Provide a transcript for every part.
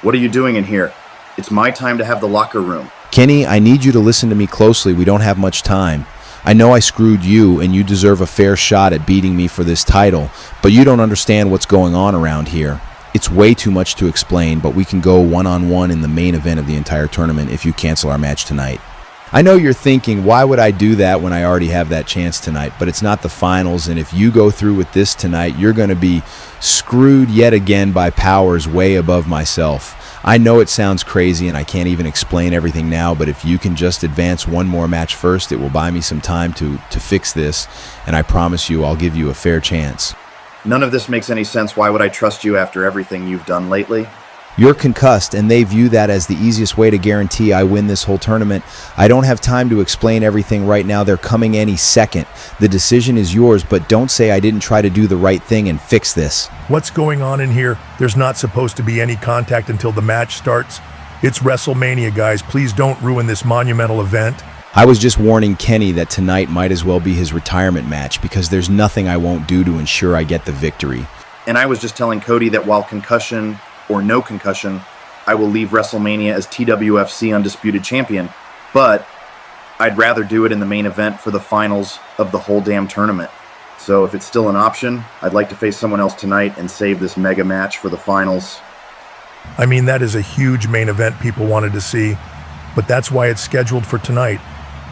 What are you doing in here? It's my time to have the locker room. Kenny, I need you to listen to me closely. We don't have much time. I know I screwed you, and you deserve a fair shot at beating me for this title, but you don't understand what's going on around here. It's way too much to explain, but we can go one-on-one in the main event of the entire tournament if you cancel our match tonight. I know you're thinking, why would I do that when I already have that chance tonight? But it's not the finals, and if you go through with this tonight, you're going to be screwed yet again by powers way above myself. I know it sounds crazy, and I can't even explain everything now, but if you can just advance one more match first, it will buy me some time to fix this, and I promise you I'll give you a fair chance. None of this makes any sense. Why would I trust you after everything you've done lately? You're concussed, and they view that as the easiest way to guarantee I win this whole tournament. I don't have time to explain everything right now. They're coming any second. The decision is yours, but don't say I didn't try to do the right thing and fix this. What's going on in here? There's not supposed to be any contact until the match starts. It's WrestleMania, guys. Please don't ruin this monumental event. I was just warning Kenny that tonight might as well be his retirement match because there's nothing I won't do to ensure I get the victory. And I was just telling Cody that while concussion or no concussion, I will leave WrestleMania as TWFC Undisputed Champion, but I'd rather do it in the main event for the finals of the whole damn tournament. So if it's still an option, I'd like to face someone else tonight and save this mega match for the finals. I mean, that is a huge main event people wanted to see, but that's why it's scheduled for tonight.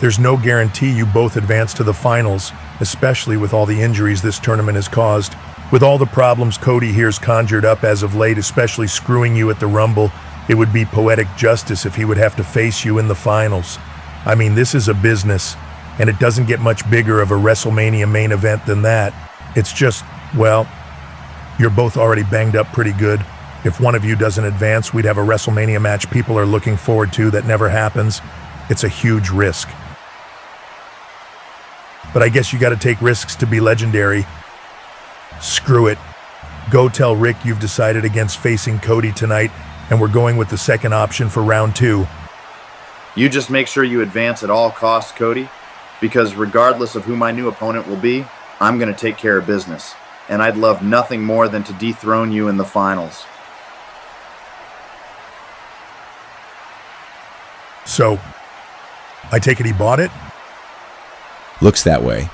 There's no guarantee you both advance to the finals, especially with all the injuries this tournament has caused. With all the problems Cody here's conjured up as of late, especially screwing you at the Rumble, it would be poetic justice if he would have to face you in the finals. I mean, this is a business, and it doesn't get much bigger of a WrestleMania main event than that. It's just, well, you're both already banged up pretty good. If one of you doesn't advance, we'd have a WrestleMania match people are looking forward to that never happens. It's a huge risk. But I guess you gotta take risks to be legendary. Screw it. Go tell Rick you've decided against facing Cody tonight, and we're going with the second option for round 2. You just make sure you advance at all costs, Cody, because regardless of who my new opponent will be, I'm going to take care of business, and I'd love nothing more than to dethrone you in the finals. So, I take it he bought it? Looks that way.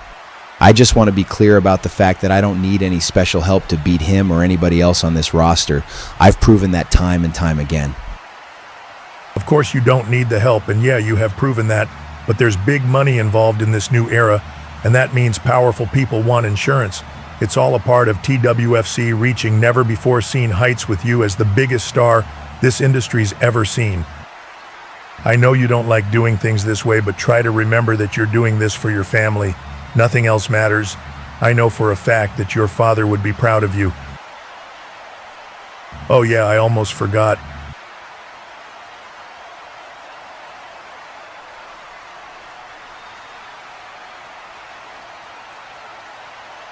I just want to be clear about the fact that I don't need any special help to beat him or anybody else on this roster. I've proven that time and time again. Of course you don't need the help, and yeah, you have proven that, but there's big money involved in this new era, and that means powerful people want insurance. It's all a part of TWFC reaching never-before-seen heights with you as the biggest star this industry's ever seen. I know you don't like doing things this way, but try to remember that you're doing this for your family. Nothing else matters. I know for a fact that your father would be proud of you. Oh yeah, I almost forgot.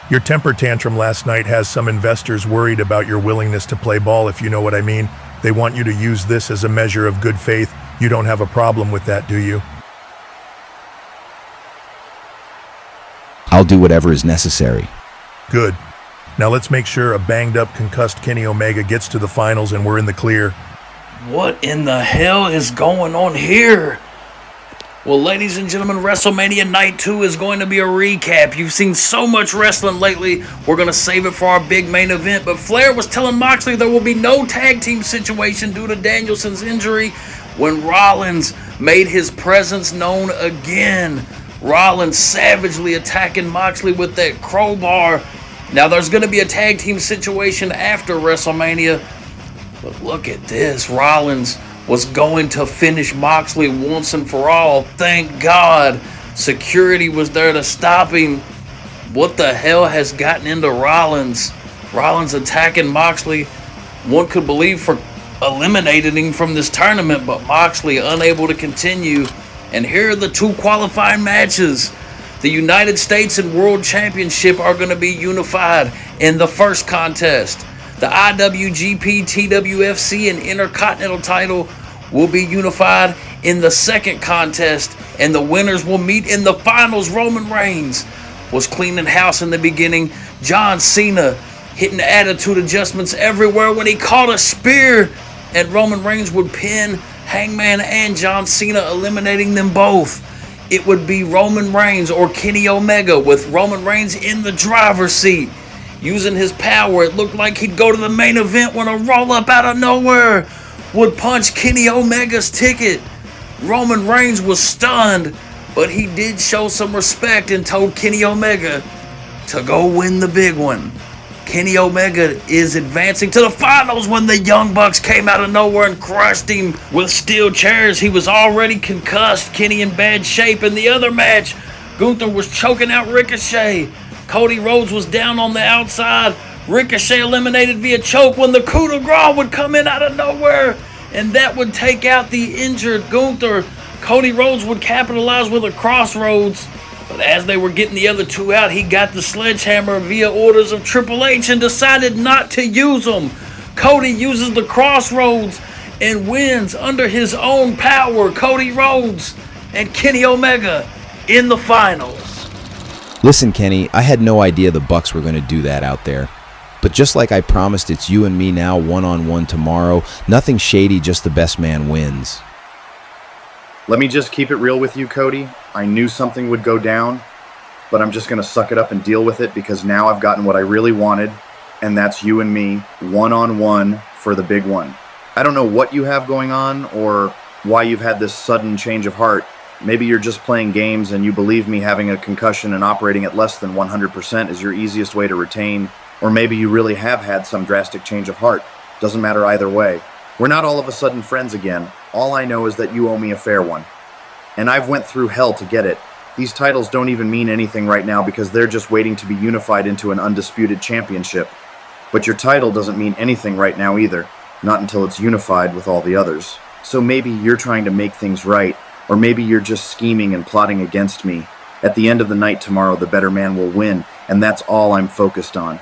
Your temper tantrum last night has some investors worried about your willingness to play ball, if you know what I mean. They want you to use this as a measure of good faith. You don't have a problem with that, do you? I'll do whatever is necessary. Good. Now let's make sure a banged-up, concussed Kenny Omega gets to the finals and we're in the clear. What in the hell is going on here? Well, ladies and gentlemen, WrestleMania Night 2 is going to be a recap. You've seen so much wrestling lately, we're going to save it for our big main event. But Flair was telling Moxley there will be no tag team situation due to Danielson's injury when Rollins made his presence known again. Rollins savagely attacking Moxley with that crowbar. Now, there's going to be a tag team situation after WrestleMania. But look at this. Rollins was going to finish Moxley once and for all. Thank God security was there to stop him. What the hell has gotten into Rollins? Rollins attacking Moxley. One could believe for eliminating him from this tournament, but Moxley unable to continue. And here are the two qualifying matches. The United States and World Championship are going to be unified in the first contest. The IWGP, TWFC, and Intercontinental title will be unified in the second contest, and the winners will meet in the finals. Roman Reigns was cleaning house in the beginning. John Cena hitting attitude adjustments everywhere when he caught a spear and Roman Reigns would pin Hangman and John Cena, eliminating them both. It would be Roman Reigns or Kenny Omega, with Roman Reigns in the driver's seat. Using his power, it looked like he'd go to the main event when a roll-up out of nowhere would punch Kenny Omega's ticket. Roman Reigns was stunned, but he did show some respect and told Kenny Omega to go win the big one. Kenny Omega is advancing to the finals when the Young Bucks came out of nowhere and crushed him with steel chairs. He was already concussed, Kenny in bad shape. In the other match, Gunther was choking out Ricochet. Cody Rhodes was down on the outside. Ricochet eliminated via choke when the coup de grace would come in out of nowhere, and that would take out the injured Gunther. Cody Rhodes would capitalize with a crossroads, but as they were getting the other two out, he got the sledgehammer via orders of Triple H and decided not to use them. Cody uses the crossroads and wins under his own power. Cody Rhodes and Kenny Omega in the finals. Listen, Kenny, I had no idea the Bucks were going to do that out there. But just like I promised, it's you and me now, one-on-one tomorrow. Nothing shady, just the best man wins. Let me just keep it real with you, Cody. I knew something would go down, but I'm just going to suck it up and deal with it because now I've gotten what I really wanted, and that's you and me, one-on-one for the big one. I don't know what you have going on or why you've had this sudden change of heart. Maybe you're just playing games and you believe me having a concussion and operating at less than 100% is your easiest way to retain, or maybe you really have had some drastic change of heart. Doesn't matter either way. We're not all of a sudden friends again. All I know is that you owe me a fair one. And I've went through hell to get it. These titles don't even mean anything right now because they're just waiting to be unified into an undisputed championship. But your title doesn't mean anything right now either, not until it's unified with all the others. So maybe you're trying to make things right, or maybe you're just scheming and plotting against me. At the end of the night tomorrow, the better man will win, and that's all I'm focused on.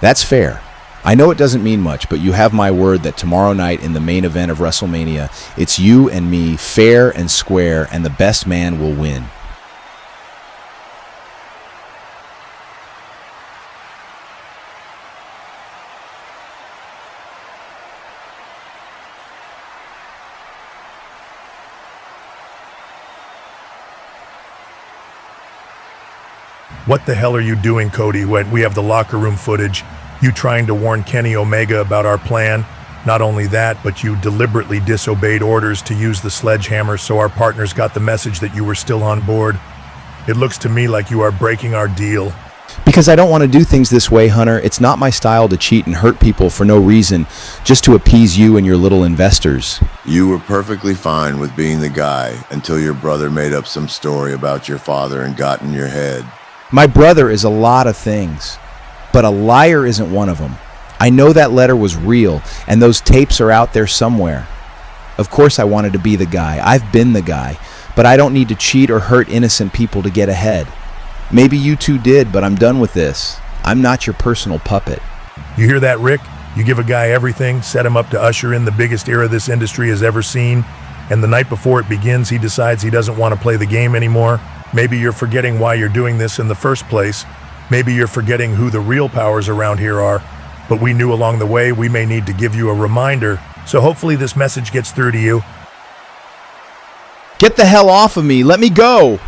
That's fair. I know it doesn't mean much, but you have my word that tomorrow night in the main event of WrestleMania, it's you and me, fair and square, and the best man will win. What the hell are you doing, Cody, when we have the locker room footage? You trying to warn Kenny Omega about our plan? Not only that, but you deliberately disobeyed orders to use the sledgehammer so our partners got the message that you were still on board. It looks to me like you are breaking our deal. Because I don't want to do things this way, Hunter. It's not my style to cheat and hurt people for no reason, just to appease you and your little investors. You were perfectly fine with being the guy until your brother made up some story about your father and got in your head. My brother is a lot of things, but a liar isn't one of them. I know that letter was real, and those tapes are out there somewhere. Of course I wanted to be the guy. I've been the guy, but I don't need to cheat or hurt innocent people to get ahead. Maybe you two did, but I'm done with this. I'm not your personal puppet. You hear that, Rick? You give a guy everything, set him up to usher in the biggest era this industry has ever seen, and the night before it begins, he decides he doesn't want to play the game anymore. Maybe you're forgetting why you're doing this in the first place. Maybe you're forgetting who the real powers around here are. But we knew along the way we may need to give you a reminder, so hopefully this message gets through to you. Get the hell off of me! Let me go!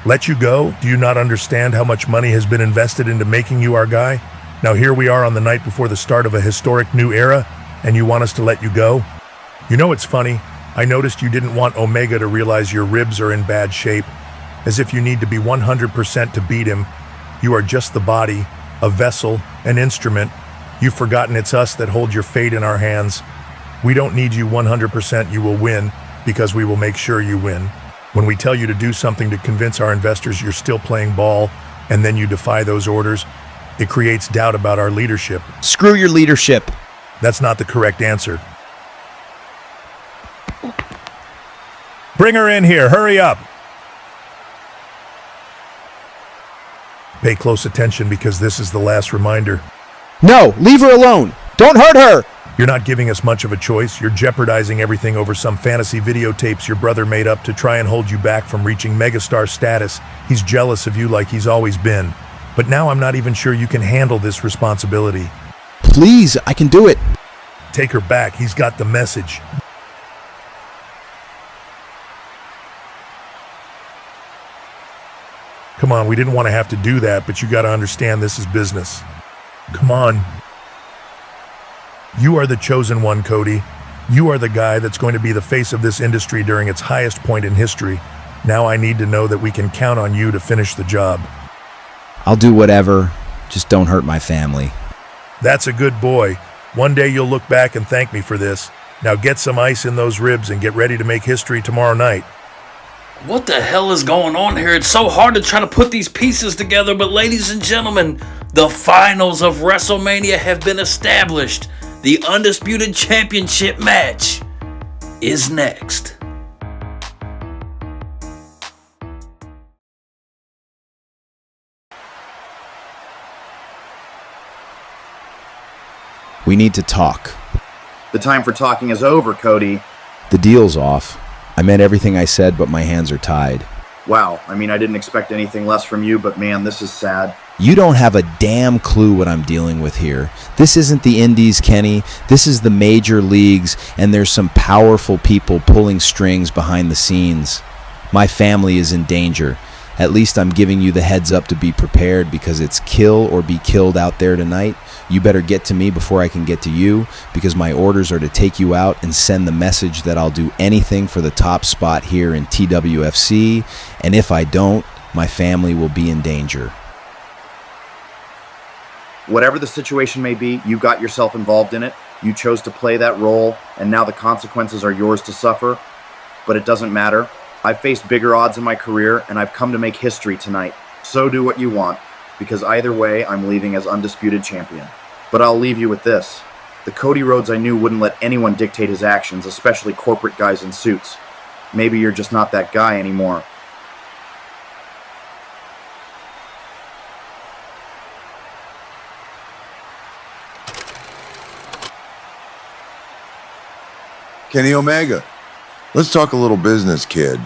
Let you go? Do you not understand how much money has been invested into making you our guy? Now here we are on the night before the start of a historic new era, and you want us to let you go? You know it's funny, I noticed you didn't want Omega to realize your ribs are in bad shape, as if you need to be 100% to beat him. You are just the body, a vessel, an instrument. You've forgotten it's us that hold your fate in our hands. We don't need you 100%, you will win, because we will make sure you win. When we tell you to do something to convince our investors you're still playing ball, and then you defy those orders, it creates doubt about our leadership. Screw your leadership! That's not the correct answer. Bring her in here, hurry up! Pay close attention because this is the last reminder. No, leave her alone! Don't hurt her! You're not giving us much of a choice. You're jeopardizing everything over some fantasy videotapes your brother made up to try and hold you back from reaching megastar status. He's jealous of you like he's always been. But now I'm not even sure you can handle this responsibility. Please, I can do it. Take her back. He's got the message. Come on, we didn't want to have to do that, but you got to understand this is business. Come on. You are the chosen one, Cody. You are the guy that's going to be the face of this industry during its highest point in history. Now I need to know that we can count on you to finish the job. I'll do whatever. Just don't hurt my family. That's a good boy. One day you'll look back and thank me for this. Now get some ice in those ribs and get ready to make history tomorrow night. What the hell is going on here? It's so hard to try to put these pieces together, but ladies and gentlemen, the finals of WrestleMania have been established. The Undisputed Championship match is next. We need to talk. The time for talking is over, Cody. The deal's off. I meant everything I said, but my hands are tied. Wow, I mean, I didn't expect anything less from you, but man, this is sad. You don't have a damn clue what I'm dealing with here. This isn't the Indies, Kenny. This is the major leagues, and there's some powerful people pulling strings behind the scenes. My family is in danger. At least I'm giving you the heads up to be prepared, because it's kill or be killed out there tonight. You better get to me before I can get to you, because my orders are to take you out and send the message that I'll do anything for the top spot here in TWFC, and if I don't, my family will be in danger. Whatever the situation may be, you got yourself involved in it. You chose to play that role, and now the consequences are yours to suffer. But it doesn't matter. I've faced bigger odds in my career, and I've come to make history tonight. So do what you want, because either way, I'm leaving as undisputed champion. But I'll leave you with this. The Cody Rhodes I knew wouldn't let anyone dictate his actions, especially corporate guys in suits. Maybe you're just not that guy anymore. Kenny Omega, let's talk a little business, kid.